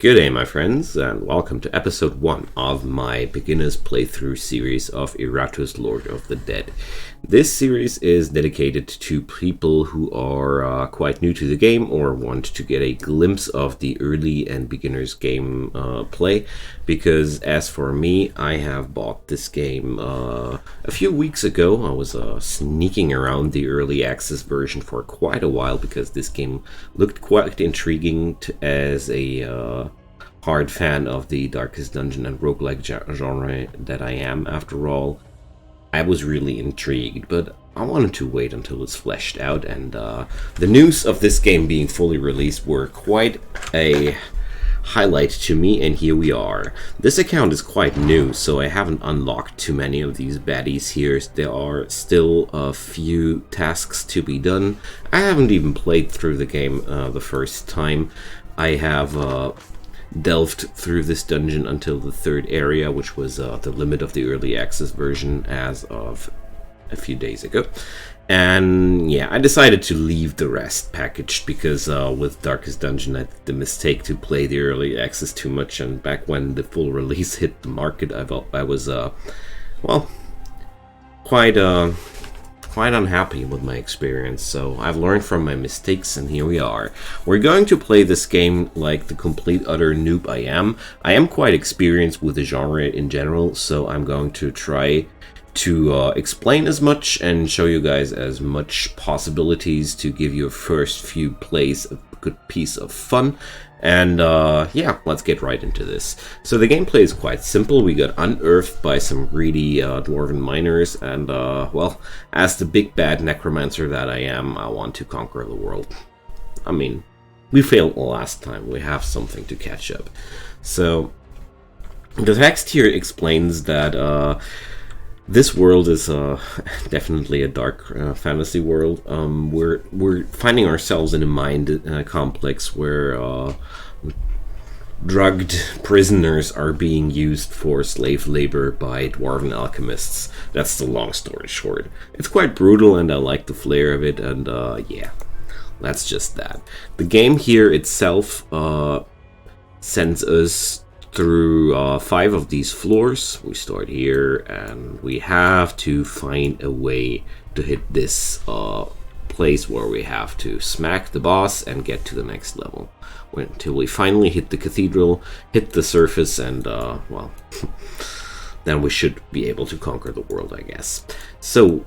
Good day, my friends, and welcome to episode 1 of my beginner's playthrough series of Iratus Lord of the Dead. This series is dedicated to people who are quite new to the game or want to get a glimpse of the early and beginner's game play, because as for me, I have bought this game a few weeks ago. I was sneaking around the early access version for quite a while because this game looked quite intriguing as a hard fan of the Darkest Dungeon and roguelike genre that I am. After all, I was really intrigued, but I wanted to wait until it's fleshed out, and the news of this game being fully released were quite a highlight to me, and here we are. This account is quite new, so I haven't unlocked too many of these baddies here. There are still a few tasks to be done. I haven't even played through the game the first time. I have delved through this dungeon until the third area, which was the limit of the early access version as of a few days ago. And yeah, I decided to leave the rest packaged because with Darkest Dungeon I did the mistake to play the early access too much, and back when the full release hit the market I was well, quite unhappy with my experience, so I've learned from my mistakes, and here we are. We're going to play this game like the complete utter noob I am. I am quite experienced with the genre in general, so I'm going to try to explain as much and show you guys as much possibilities to give you a first few plays a good piece of fun. And yeah, let's get right into this. So the gameplay is quite simple. We got unearthed by some greedy dwarven miners, and well, as the big bad necromancer that I am, I want to conquer the world. I mean, we failed last time. We have something to catch up. So the text here explains that this world is definitely a dark fantasy world. We're finding ourselves in a mind complex where drugged prisoners are being used for slave labor by dwarven alchemists. That's the long story short. It's quite brutal, and I like the flair of it, and yeah, that's just that. The game here itself sends us through 5 of these floors. We start here, and we have to find a way to hit this place where we have to smack the boss and get to the next level. Until we finally hit the cathedral, hit the surface, and well, then we should be able to conquer the world, I guess. So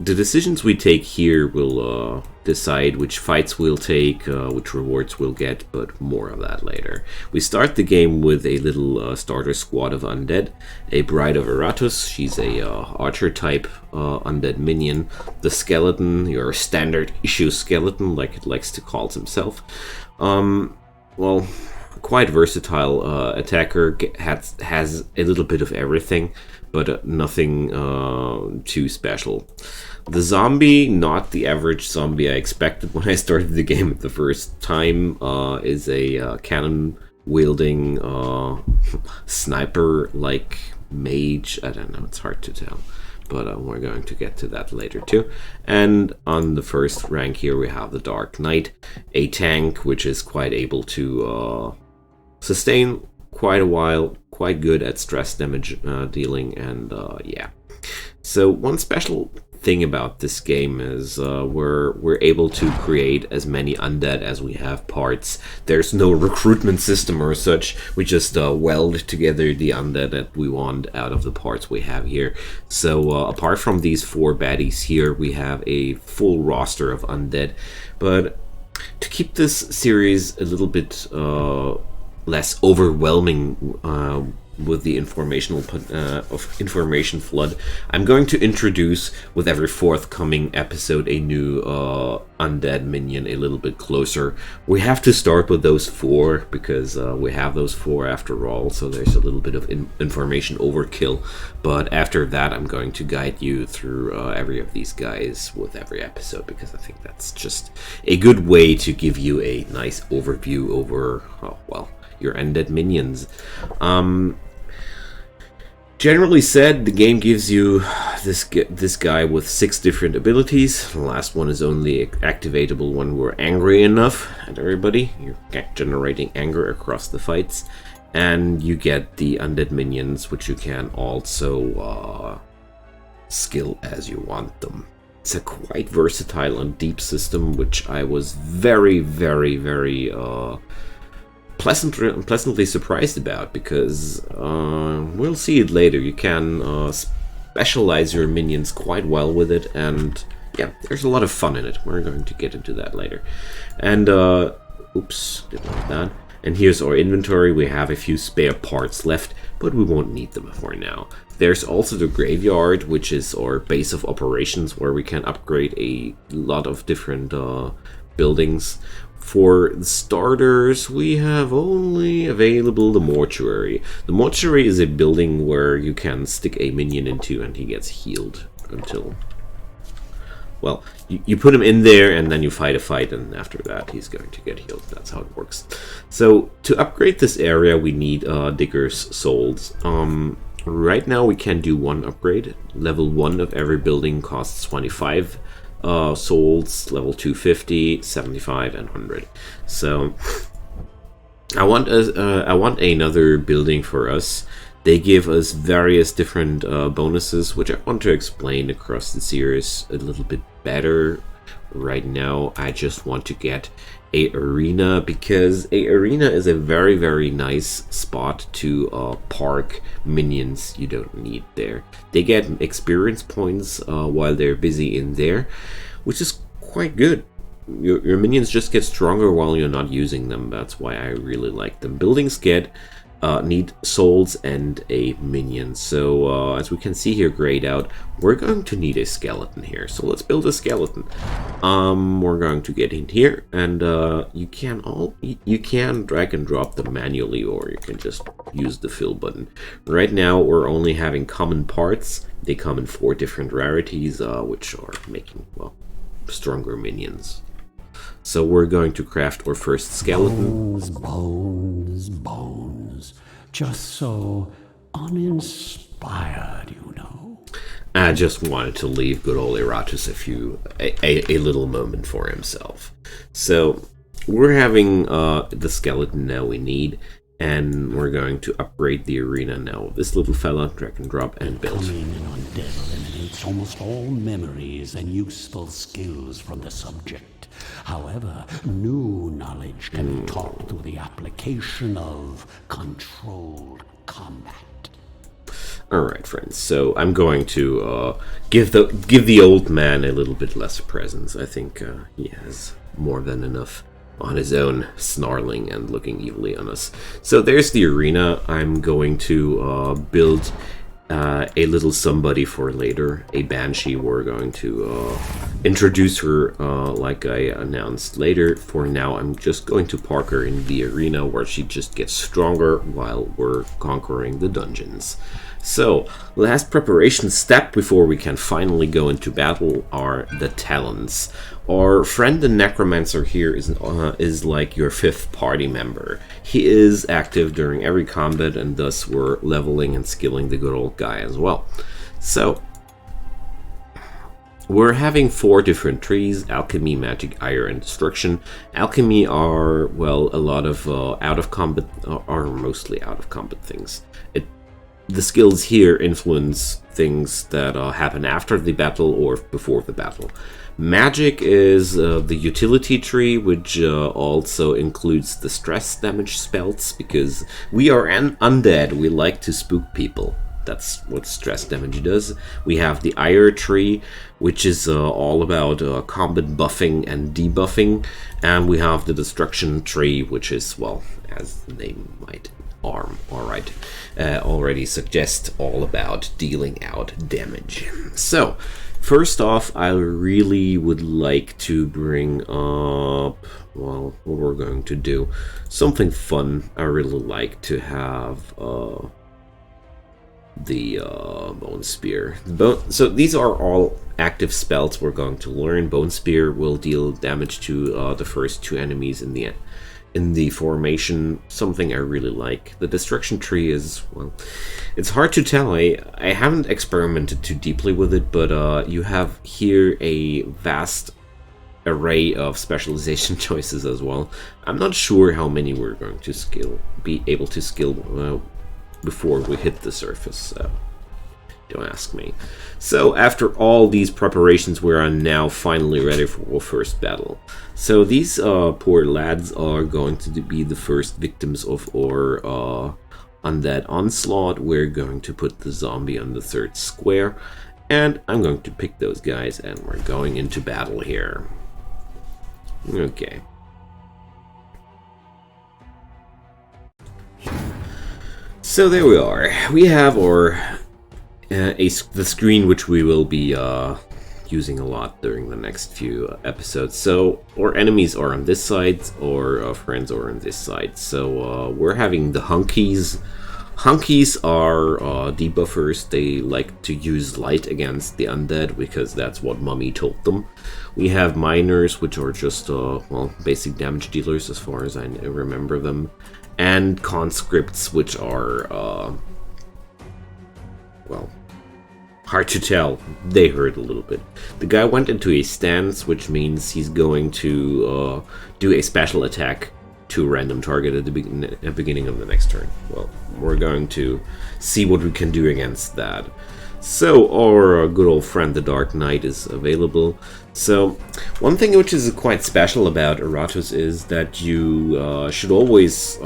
the decisions we take here will decide which fights we'll take, which rewards we'll get, but more of that later. We start the game with a little starter squad of undead. A Bride of Aratus, she's a archer type undead minion. The skeleton, your standard issue skeleton, like it likes to call himself. Well, quite versatile attacker, has a little bit of everything, but nothing too special. The zombie, not the average zombie I expected when I started the game the first time, is a cannon-wielding sniper-like mage. I don't know, it's hard to tell, but we're going to get to that later too. And on the first rank here we have the Dark Knight, a tank which is quite able to sustain quite a while, quite good at stress damage dealing, and yeah. So one special thing about this game is we're able to create as many undead as we have parts. There's no recruitment system or such. We just weld together the undead that we want out of the parts we have here. So apart from these 4 baddies here, we have a full roster of undead. But to keep this series a little bit less overwhelming with the information flood, I'm going to introduce with every forthcoming episode a new undead minion a little bit closer. We have to start with those 4 because we have those 4 after all, so there's a little bit of information overkill, but after that I'm going to guide you through every of these guys with every episode, because I think that's just a good way to give you a nice overview over, well, your undead minions. Generally said, the game gives you this guy with 6 different abilities. The last one is only activatable when we're angry enough at everybody. You're generating anger across the fights. And you get the undead minions, which you can also skill as you want them. It's a quite versatile and deep system, which I was very, very, very pleasantly surprised about, because we'll see it later. You can specialize your minions quite well with it, and yeah, there's a lot of fun in it. We're going to get into that later. And oops, didn't like that. And here's our inventory. We have a few spare parts left, but we won't need them for now. There's also the graveyard, which is our base of operations, where we can upgrade a lot of different buildings. For the starters, we have only available the mortuary. The mortuary is a building where you can stick a minion into and he gets healed until... Well, you put him in there and then you fight a fight, and after that he's going to get healed. That's how it works. So to upgrade this area we need Digger's Souls. Right now we can do one upgrade. Level 1 of every building costs 25 souls, level 2 50, 75 and 100. So I want another building for us. They give us various different bonuses, which I want to explain across the series a little bit better. Right now I just want to get a arena, because a arena is a very, very nice spot to park minions you don't need there. They get experience points while they're busy in there, which is quite good. Your minions just get stronger while you're not using them. That's why I really like them. Buildings need souls and a minion. So as we can see here grayed out, we're going to need a skeleton here. So let's build a skeleton. We're going to get in here, and you can drag and drop them manually, or you can just use the fill button. Right now we're only having common parts. They come in 4 different rarities, which are making, well, stronger minions. So we're going to craft our first skeleton. Bones, bones. Just so uninspired, you know. I just wanted to leave good old Iratus a little moment for himself. So we're having the skeleton now we need, and we're going to upgrade the arena now. This little fella, drag and drop and build. Becoming an undead eliminates almost all memories and useful skills from the subject. However, new knowledge can be taught through the application of controlled combat. Alright, friends, so I'm going to give the old man a little bit less presence. I think he has more than enough on his own, snarling and looking evilly on us. So there's the arena. I'm going to build a little somebody for later, a banshee. We're going to introduce her like I announced later. For now, I'm just going to park her in the arena, where she just gets stronger while we're conquering the dungeons. So, last preparation step before we can finally go into battle are the talents. Our friend the Necromancer here is like your 5th party member. He is active during every combat, and thus we're leveling and skilling the good old guy as well. So, we're having 4 different trees: Alchemy, Magic, Ire, and Destruction. Alchemy are, well, a lot of out of combat, are mostly out of combat things. The skills here influence things that happen after the battle or before the battle. Magic is the utility tree, which also includes the stress damage spells, because we are undead. We like to spook people. That's what stress damage does. We have the Ire tree, which is all about combat buffing and debuffing. And we have the destruction tree, which is, well, as the name might already suggest, all about dealing out damage. So, first off, I really would like to bring up, well, what we're going to do, something fun. I really like to have the Bone Spear. So these are all active spells we're going to learn. Bone Spear will deal damage to the first 2 enemies in in the formation, something I really like. The destruction tree is, well, it's hard to tell. I haven't experimented too deeply with it, but you have here a vast array of specialization choices as well. I'm not sure how many we're going to be able to skill before we hit the surface, so don't ask me. So after all these preparations, we are now finally ready for our first battle. So these poor lads are going to be the first victims of our undead onslaught. We're going to put the zombie on the third square, and I'm going to pick those guys, and we're going into battle here. Okay. So there we are. We have our the screen which we will be using a lot during the next few episodes. So our enemies are on this side, our friends are on this side. So we're having the hunkies. Hunkies are debuffers. They like to use light against the undead because that's what Mummy told them. We have miners, which are just well, basic damage dealers as far as I remember them, and conscripts, which are well, hard to tell. They hurt a little bit. The guy went into a stance, which means he's going to do a special attack to a random target at the beginning of the next turn. Well, we're going to see what we can do against that. So our good old friend the Dark Knight is available. So one thing which is quite special about Aratus is that you should always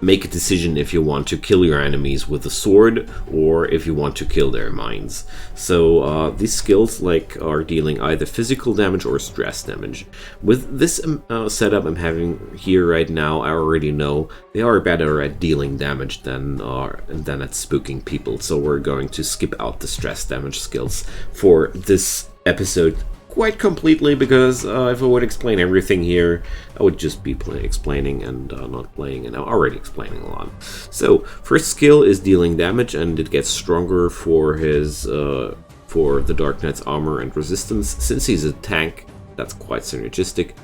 make a decision if you want to kill your enemies with a sword or if you want to kill their minds. So these skills are dealing either physical damage or stress damage. With this setup I'm having here right now, I already know they are better at dealing damage than at spooking people. So we're going to skip out the stress damage skills for this episode quite completely, because if I would explain everything here, I would just be explaining and not playing, and I'm already explaining a lot. So first skill is dealing damage, and it gets stronger for his for the Dark Knight's armor and resistance. Since he's a tank, that's quite synergistic.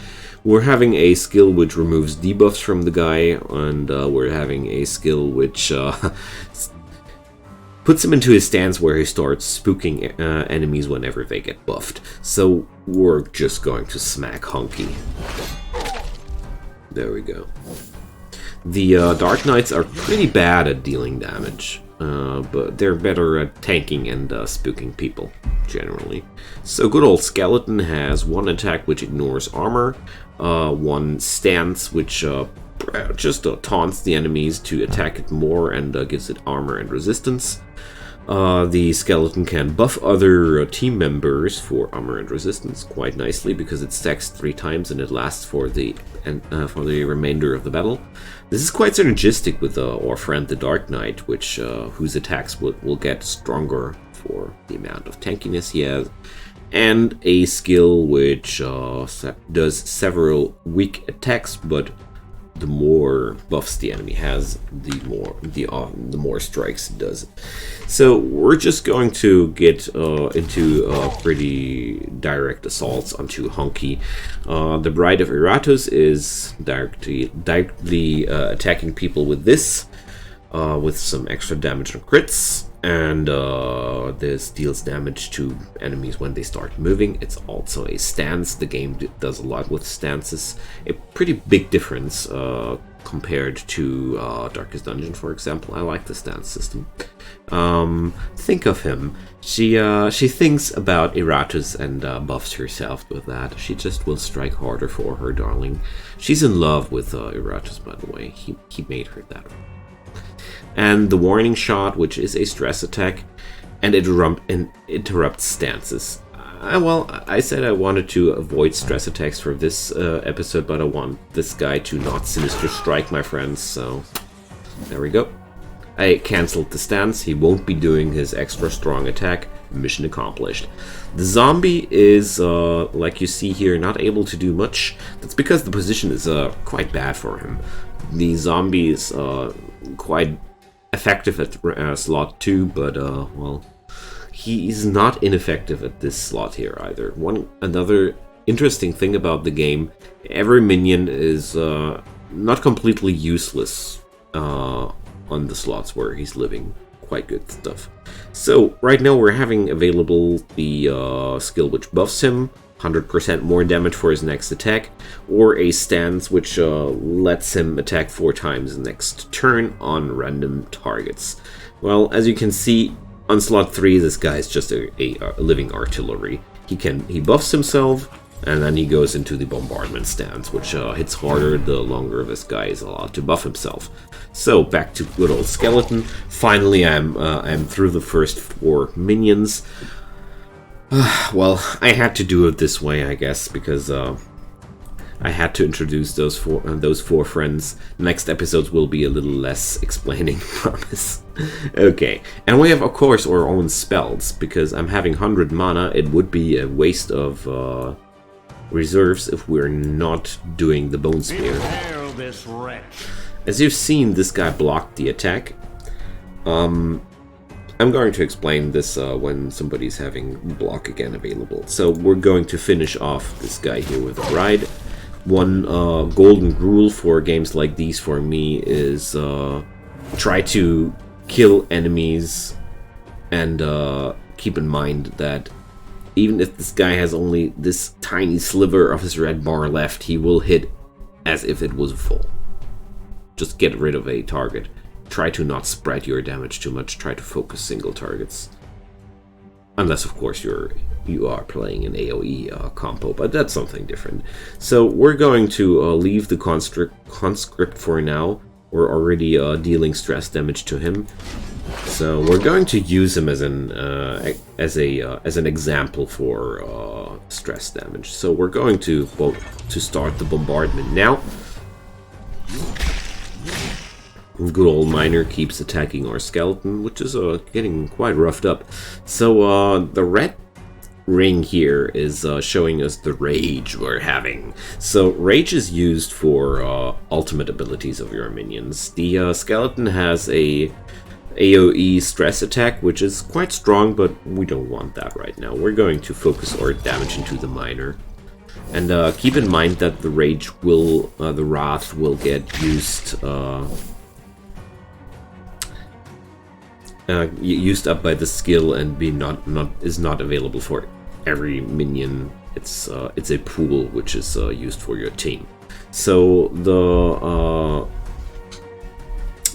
We're having a skill which removes debuffs from the guy, and we're having a skill which puts him into a stance where he starts spooking enemies whenever they get buffed. So we're just going to smack Hunky. There we go. The Dark Knights are pretty bad at dealing damage, but they're better at tanking and spooking people, generally. So good old Skeleton has one attack which ignores armor, one stance which just taunts the enemies to attack it more and gives it armor and resistance. The skeleton can buff other team members for armor and resistance quite nicely because it stacks 3 times and it lasts for the remainder of the battle. This is quite synergistic with our friend the Dark Knight, which whose attacks will get stronger for the amount of tankiness he has, and a skill which does several weak attacks, but the more buffs the enemy has, the more strikes it does. So we're just going to get into pretty direct assaults onto Hunky. The Bride of Iratus is directly attacking people with this, with some extra damage on crits, and this deals damage to enemies when they start moving. It's also a stance. The game does a lot with stances. A pretty big difference compared to Darkest Dungeon, for example. I like the stance system. Think of him. She thinks about Iratus and buffs herself with that. She just will strike harder for her darling. She's in love with Iratus, by the way. He made her that way. And the Warning Shot, which is a stress attack, and it interrupts stances. Well, I said I wanted to avoid stress attacks for this episode, but I want this guy to not Sinister Strike, my friends, so there we go. I cancelled the stance. He won't be doing his extra strong attack. Mission accomplished. The zombie is, like you see here, not able to do much. That's because the position is quite bad for him. The zombie is quite effective at slot 2, but well, he is not ineffective at this slot here either. Another interesting thing about the game, every minion is not completely useless on the slots where he's living. Quite good stuff. So right now we're having available the skill which buffs him 100% more damage for his next attack, or a stance which lets him attack 4 times next turn on random targets. Well, as you can see, on slot 3 this guy is just a living artillery. He buffs himself, and then he goes into the bombardment stance, which hits harder the longer this guy is allowed to buff himself. So back to good old skeleton. Finally, I'm through the first 4 minions. Well, I had to do it this way, I guess, because I had to introduce those four friends. Next episodes will be a little less explaining, promise. Okay, and we have, of course, our own spells, because I'm having 100 mana. It would be a waste of reserves if we're not doing the Bone Spear. As you've seen, this guy blocked the attack. I'm going to explain this when somebody's having block again available. So we're going to finish off this guy here with a ride. One golden rule for games like these for me is try to kill enemies, and keep in mind that even if this guy has only this tiny sliver of his red bar left, he will hit as if it was full. Just get rid of a target. Try to not spread your damage too much. Try to focus single targets. Unless, of course, you are playing an AoE compo, but that's something different. So we're going to leave the conscript for now. We're already dealing stress damage to him. So we're going to use him as an example for stress damage. So we're going to start the bombardment now. Good old Miner keeps attacking our skeleton, which is getting quite roughed up. So the red ring here is showing us the rage we're having. So rage is used for ultimate abilities of your minions. The skeleton has a AoE stress attack, which is quite strong, but we don't want that right now. We're going to focus our damage into the Miner. And keep in mind that the rage will, the wrath will get used up by the skill and is not available for every minion. It's a pool which is used for your team. So the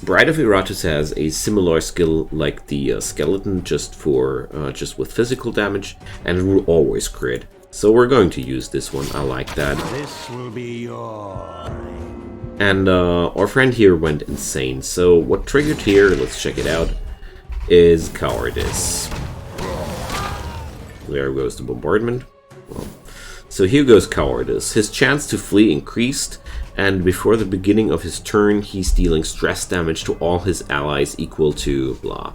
Bride of Iratus has a similar skill like the skeleton, just with physical damage, and it will always crit. So we're going to use this one. I like that. This will be yours. And our friend here went insane. So what triggered here? Let's check it out. Is cowardice. There goes the bombardment. Well, so here goes cowardice. His chance to flee increased, and before the beginning of his turn, he's dealing stress damage to all his allies equal to blah.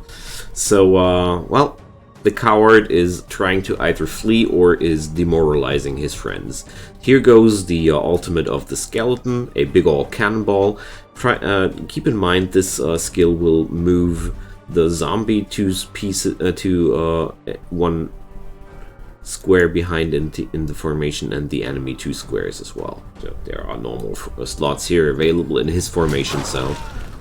So, well, the coward is trying to either flee or is demoralizing his friends. Here goes the ultimate of the skeleton, a big ol' cannonball. Keep in mind this skill will move the zombie to one square behind in the formation, and the enemy 2 squares as well. So there are normal slots here available in his formation, so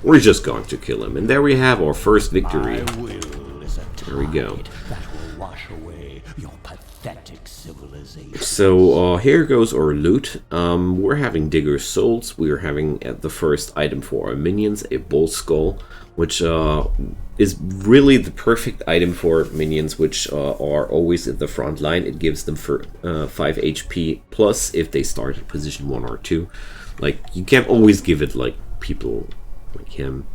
we're just going to kill him. And there we have our first victory. There we go. That will wash away your pathetic civilization. So here goes our loot. We're having Digger's Souls. We're having the first item for our minions, a Bull Skull, which is really the perfect item for minions which are always in the front line. It gives them 5 HP plus if they start at position 1 or 2. Like, you can't always give it like people like him.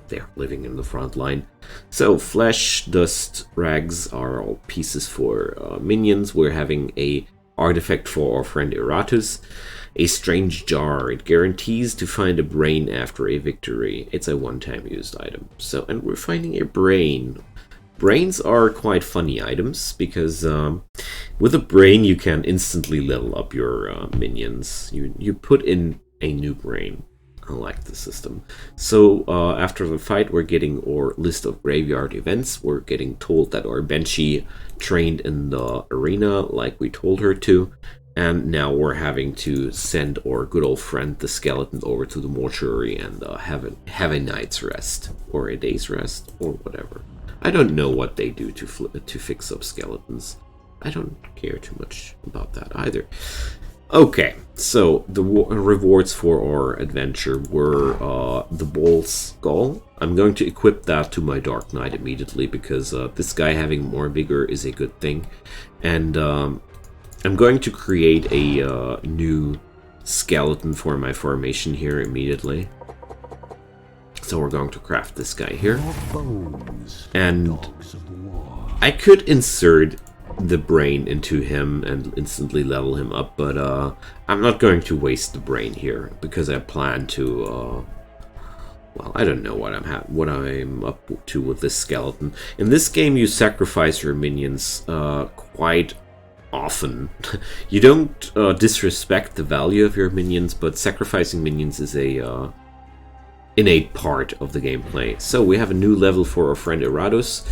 They're living in the front line. So flesh, dust, rags are all pieces for minions. We're having a artifact for our friend Aratus. A strange jar. It guarantees to find a brain after a victory. It's a one-time used item. So, and we're finding a brain. Brains are quite funny items because with a brain you can instantly level up your minions. You put in a new brain. I like the system. So after the fight, we're getting our list of graveyard events. We're getting told that our Banshee trained in the arena like we told her to. And now we're having to send our good old friend, the skeleton, over to the mortuary and have a night's rest, or a day's rest, or whatever. I don't know what they do to fix up skeletons. I don't care too much about that either. Okay, so the rewards for our adventure were the Bull Skull. I'm going to equip that to my Dark Knight immediately, because this guy having more vigor is a good thing. And I'm going to create a new skeleton for my formation here immediately. So we're going to craft this guy here. And I could insert the brain into him and instantly level him up, but I'm not going to waste the brain here, because I plan to well, I don't know what I'm up to with this skeleton. In this game you sacrifice your minions quite often. You don't disrespect the value of your minions, but sacrificing minions is a innate part of the gameplay. So we have a new level for our friend Iratus.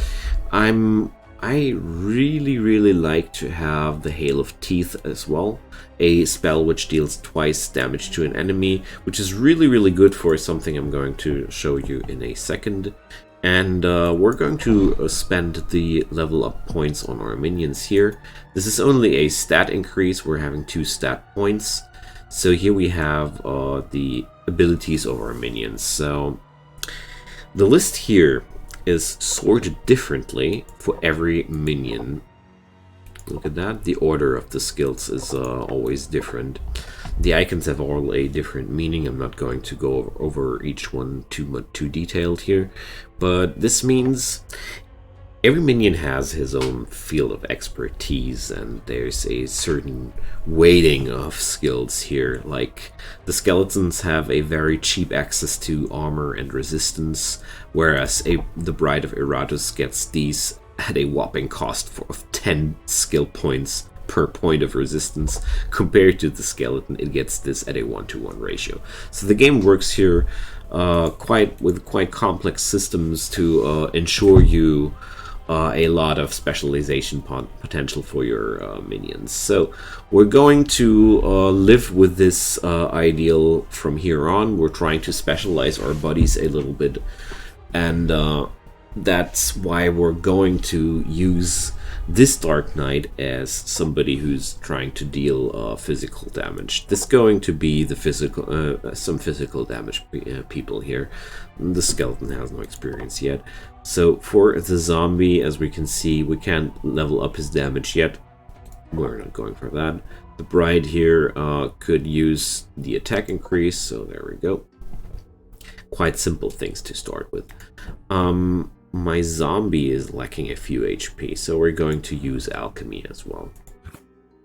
I really like to have the Hail of Teeth as well, a spell which deals twice damage to an enemy, which is really good for something I'm going to show you in a second. And we're going to spend the level up points on our minions here. This is only a stat increase, we're having 2 stat points. So here we have the abilities of our minions. So the list here is sorted differently for every minion. Look at that, the order of the skills is always different. The icons have all a different meaning. I'm not going to go over each one too detailed here, but this means every minion has his own field of expertise, and there's a certain weighting of skills here. Like, the skeletons have a very cheap access to armor and resistance, whereas the Bride of Aratus gets these at a whopping cost of 10 skill points per point of resistance. Compared to the skeleton, it gets this at a 1-to-1 ratio. So the game works here with quite complex systems to ensure you a lot of specialization potential for your minions. So we're going to live with this ideal from here on. We're trying to specialize our buddies a little bit, and that's why we're going to use this Dark Knight as somebody who's trying to deal physical damage. This is going to be the some physical damage people here. The skeleton has no experience yet. So for the zombie, as we can see, we can't level up his damage yet. We're not going for that. The Bride here could use the attack increase, so there we go. Quite simple things to start with. My zombie is lacking a few HP, so we're going to use Alchemy as well.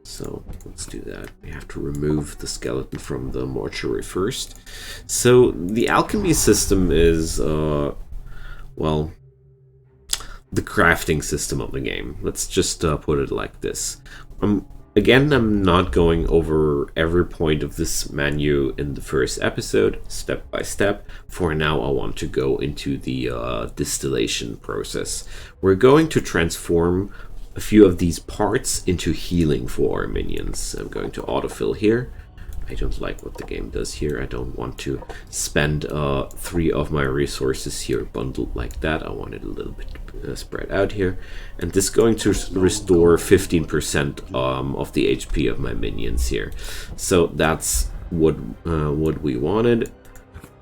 So let's do that. We have to remove the skeleton from the mortuary first. So the Alchemy system is, well, the crafting system of the game. Let's just put it like this. Again, I'm not going over every point of this menu in the first episode, step by step. For now, I want to go into the distillation process. We're going to transform a few of these parts into healing for our minions. I'm going to autofill here. I don't like what the game does here. I don't want to spend 3 of my resources here bundled like that. I want it a little bit spread out here. And this is going to restore 15% of the HP of my minions here. So that's what we wanted.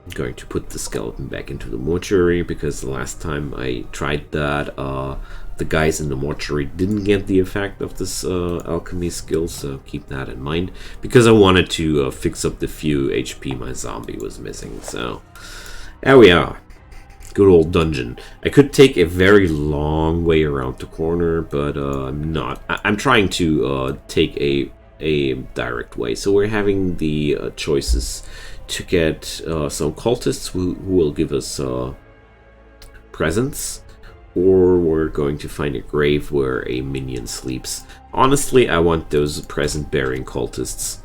I'm going to put the skeleton back into the mortuary, because the last time I tried that, the guys in the mortuary didn't get the effect of this alchemy skill, so keep that in mind, because I wanted to fix up the few HP my zombie was missing. So there we are. Good old dungeon. I could take a very long way around the corner, but I'm not. I'm trying to take a direct way. So we're having the choices to get some cultists who will give us presents, or we're going to find a grave where a minion sleeps. Honestly, I want those present-bearing cultists.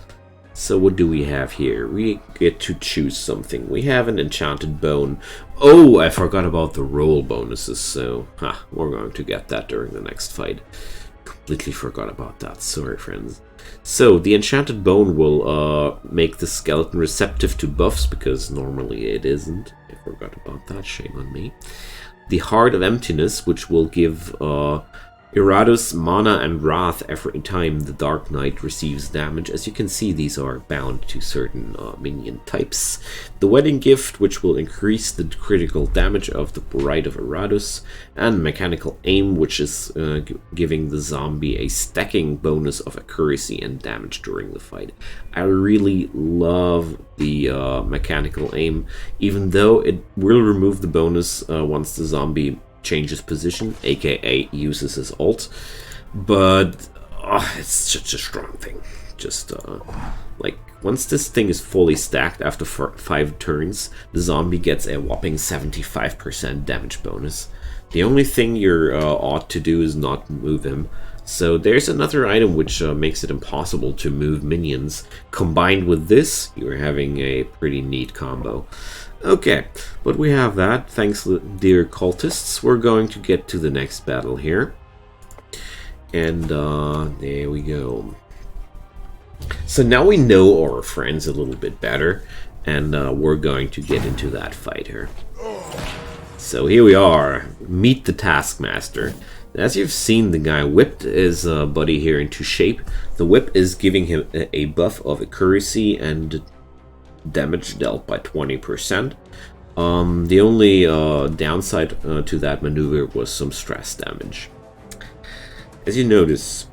So what do we have here? We get to choose something. We have an enchanted bone. Oh, I forgot about the roll bonuses, so we're going to get that during the next fight. Completely forgot about that. Sorry, friends. So, the Enchanted Bone will make the skeleton receptive to buffs, because normally it isn't. I forgot about that, shame on me. The Heart of Emptiness, which will give Iratus mana and wrath every time the Dark Knight receives damage. As you can see, these are bound to certain minion types. The Wedding Gift, which will increase the critical damage of the Bride of Aratus. And Mechanical Aim, which is giving the zombie a stacking bonus of accuracy and damage during the fight. I really love the Mechanical Aim, even though it will remove the bonus once the zombie changes position, aka uses his ult, but it's such a strong thing. Just like once this thing is fully stacked after 5 turns, the zombie gets a whopping 75% damage bonus. The only thing you're ought to do is not move him. So there's another item which makes it impossible to move minions. Combined with this, you're having a pretty neat combo. Okay, but we have that. Thanks, dear cultists. We're going to get to the next battle here. And there we go. So now we know our friends a little bit better, and we're going to get into that fight here. So here we are. Meet the Taskmaster. As you've seen, the guy whipped his buddy here into shape. The whip is giving him a buff of accuracy and damage dealt by 20%. The only downside to that maneuver was some stress damage. As you notice,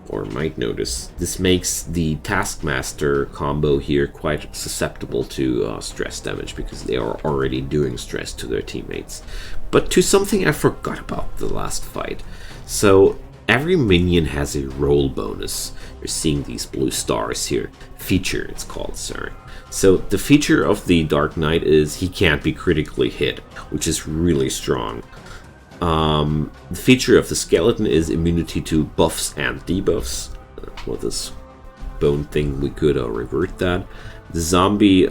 or might notice, this makes the Taskmaster combo here quite susceptible to stress damage, because they are already doing stress to their teammates. But to something I forgot about the last fight. So every minion has a roll bonus. You're seeing these blue stars here. Feature, it's called, sorry. So the feature of the Dark Knight is he can't be critically hit, which is really strong. The feature of the skeleton is immunity to buffs and debuffs. With this bone thing, we could revert that. The zombie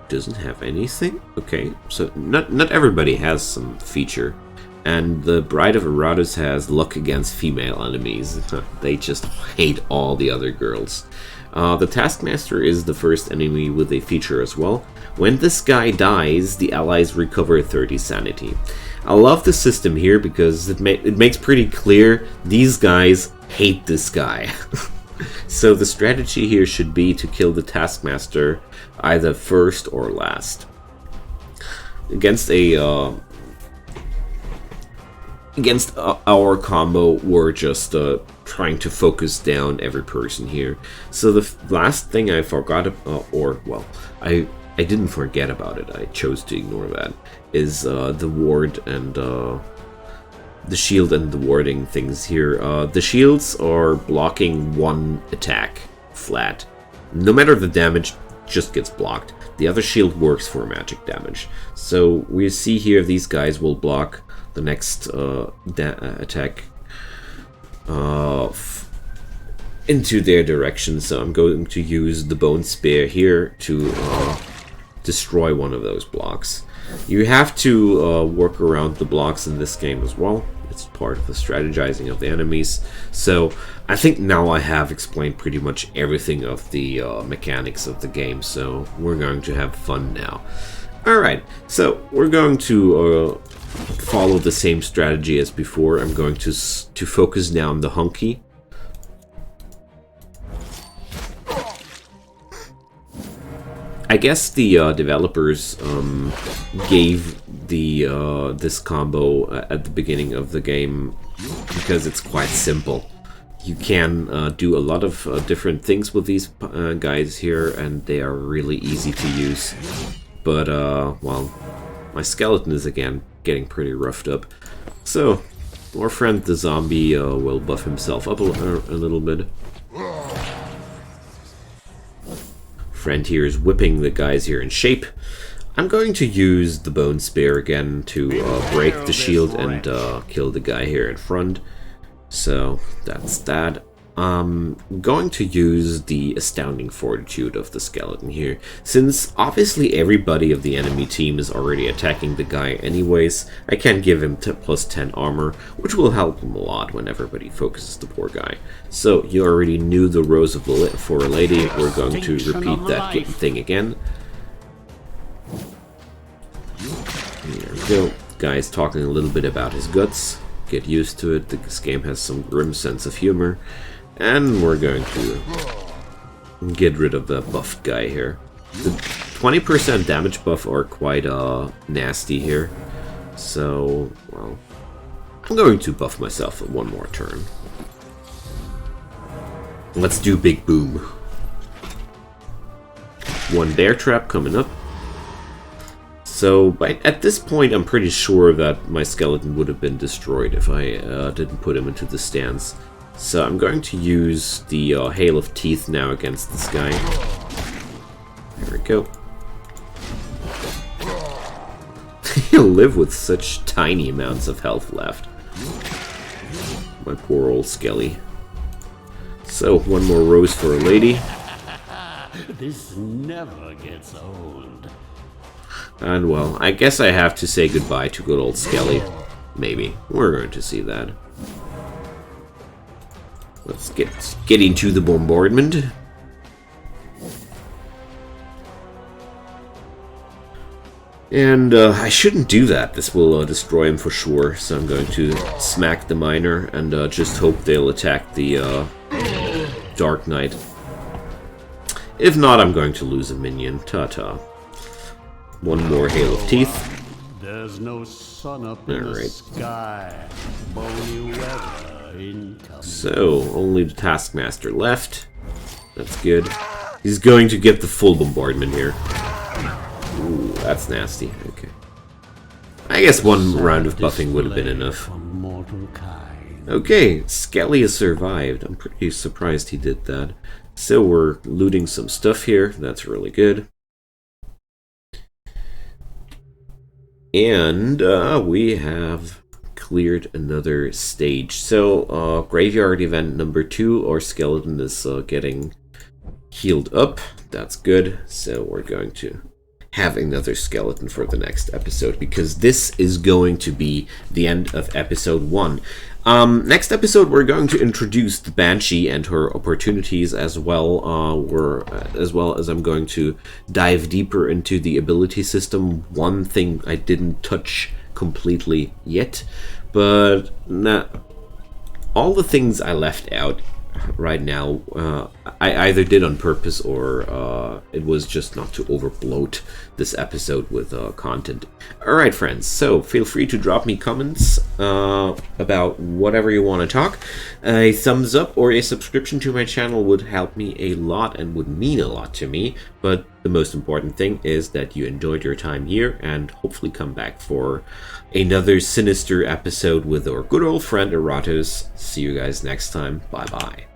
doesn't have anything. Okay, so not everybody has some feature. And the Bride of Aratus has luck against female enemies. They just hate all the other girls. The Taskmaster is the first enemy with a feature as well. When this guy dies, the allies recover 30 sanity. I love the system here because it makes pretty clear these guys hate this guy. So the strategy here should be to kill the Taskmaster either first or last. Against our combo, we're just trying to focus down every person here. So the last thing I forgot, I didn't forget about it, I chose to ignore that, is the ward and the shield and the warding things here. The shields are blocking one attack flat. No matter the damage, just gets blocked. The other shield works for magic damage. So we see here these guys will block the next attack into their direction. So I'm going to use the Bone Spear here to destroy one of those blocks. You have to work around the blocks in this game as well. It's part of the strategizing of the enemies. So I think now I have explained pretty much everything of the mechanics of the game. So we're going to have fun now. Alright, so we're going to follow the same strategy as before. I'm going to focus down the hunky. I guess the developers gave the this combo at the beginning of the game because it's quite simple. You can do a lot of different things with these guys here, and they are really easy to use. But well, my skeleton is again getting pretty roughed up. So our friend the zombie will buff himself up a little bit. Friend here is whipping the guys here in shape. I'm going to use the Bone Spear again to break the shield and kill the guy here in front. So that's that. I'm going to use the Astounding Fortitude of the skeleton here, since obviously everybody of the enemy team is already attacking the guy anyways. I can give him plus 10 armor, which will help him a lot when everybody focuses the poor guy. So, you already knew the Rose for a Lady. We're going to repeat that thing again. There we go. Guy's talking a little bit about his guts. Get used to it. This game has some grim sense of humor. And we're going to get rid of the buffed guy here. The 20% damage buff are quite nasty here. So, well, I'm going to buff myself one more turn. Let's do Big Boom. One bear trap coming up. So, at this point, I'm pretty sure that my skeleton would have been destroyed if I didn't put him into the stance. So, I'm going to use the Hail of Teeth now against this guy. There we go. He'll live with such tiny amounts of health left. My poor old Skelly. So, one more Rose for a Lady. This never gets old. And well, I guess I have to say goodbye to good old Skelly. Maybe. We're going to see that. Let's get into the bombardment. And I shouldn't do that. This will destroy him for sure. So I'm going to smack the miner and just hope they'll attack the Dark Knight. If not, I'm going to lose a minion. Ta-ta. One more Hail of Teeth. There's no sun up in the sky. Bony weather incoming. So, only the Taskmaster left. That's good. He's going to get the full bombardment here. Ooh, that's nasty. Okay. I guess one round of buffing would have been enough. Okay, Skelly has survived. I'm pretty surprised he did that. So we're looting some stuff here. That's really good. And we have cleared another stage. So, graveyard event number 2, our skeleton is getting healed up. That's good. So we're going to have another skeleton for the next episode, because this is going to be the end of episode 1. Next episode, we're going to introduce the Banshee and her opportunities as well. As well as I'm going to dive deeper into the ability system. One thing I didn't touch completely yet, but all the things I left out right now, I either did on purpose or it was just not to overbloat this episode with content. Alright friends, so feel free to drop me comments about whatever you want to talk. A thumbs up or a subscription to my channel would help me a lot and would mean a lot to me, but the most important thing is that you enjoyed your time here and hopefully come back for another sinister episode with our good old friend Aratus. See you guys next time. Bye bye.